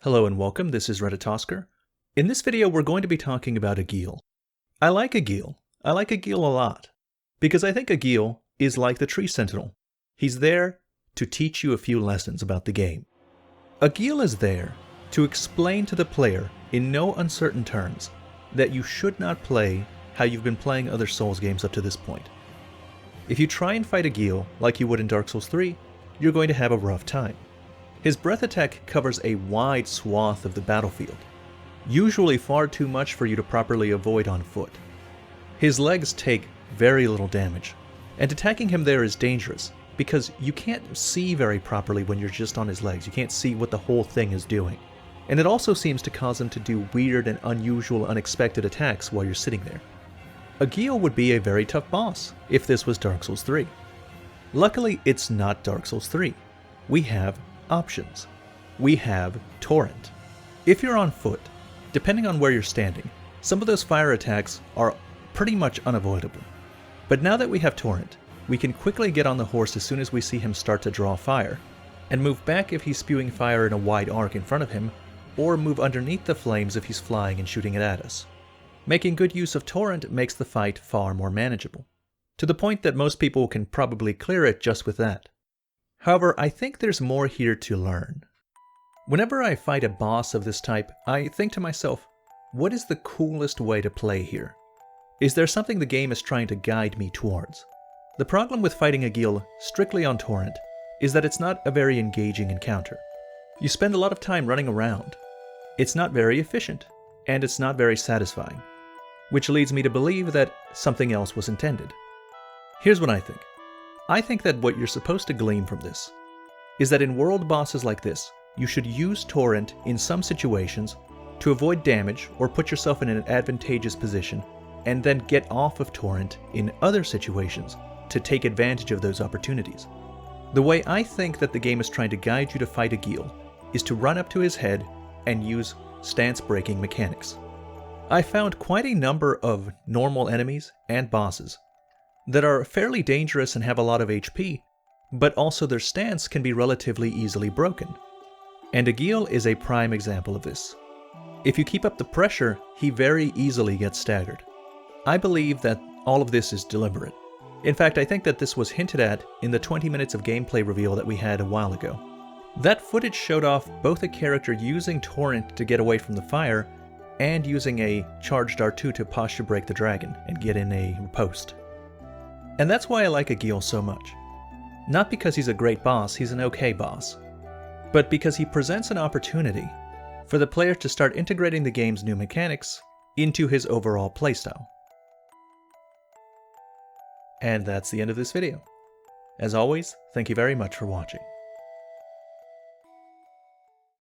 Hello and welcome, this is Redditosker. In this video we're going to be talking about Agheel. I like Agheel. I like Agheel a lot. Because I think Agheel is like the Tree Sentinel. He's there to teach you a few lessons about the game. Agheel is there to explain to the player in no uncertain terms that you should not play how you've been playing other Souls games up to this point. If you try and fight Agheel like you would in Dark Souls 3, you're going to have a rough time. His breath attack covers a wide swath of the battlefield, usually far too much for you to properly avoid on foot. His legs take very little damage, and attacking him there is dangerous because you can't see very properly when you're just on his legs. You can't see what the whole thing is doing. And it also seems to cause him to do weird and unusual, unexpected attacks while you're sitting there. Agheel would be a very tough boss if this was Dark Souls 3. Luckily, it's not Dark Souls 3. We have options. We have Torrent. If you're on foot, depending on where you're standing, some of those fire attacks are pretty much unavoidable. But now that we have Torrent, we can quickly get on the horse as soon as we see him start to draw fire, and move back if he's spewing fire in a wide arc in front of him, or move underneath the flames if he's flying and shooting it at us. Making good use of Torrent makes the fight far more manageable, to the point that most people can probably clear it just with that. However, I think there's more here to learn. Whenever I fight a boss of this type, I think to myself, what is the coolest way to play here? Is there something the game is trying to guide me towards? The problem with fighting Agheel strictly on Torrent is that it's not a very engaging encounter. You spend a lot of time running around. It's not very efficient, and it's not very satisfying, which leads me to believe that something else was intended. Here's what I think. I think that what you're supposed to glean from this is that in world bosses like this, you should use Torrent in some situations to avoid damage or put yourself in an advantageous position, and then get off of Torrent in other situations to take advantage of those opportunities. The way I think that the game is trying to guide you to fight Agheel is to run up to his head and use stance-breaking mechanics. I found quite a number of normal enemies and bosses that are fairly dangerous and have a lot of HP, but also their stance can be relatively easily broken. And Agheel is a prime example of this. If you keep up the pressure, he very easily gets staggered. I believe that all of this is deliberate. In fact, I think that this was hinted at in the 20 minutes of gameplay reveal that we had a while ago. That footage showed off both a character using Torrent to get away from the fire, and using a charged R2 to posture break the dragon and get in a post. And that's why I like Agheel so much. Not because he's a great boss, he's an okay boss, but because he presents an opportunity for the player to start integrating the game's new mechanics into his overall playstyle. And that's the end of this video. As always, thank you very much for watching.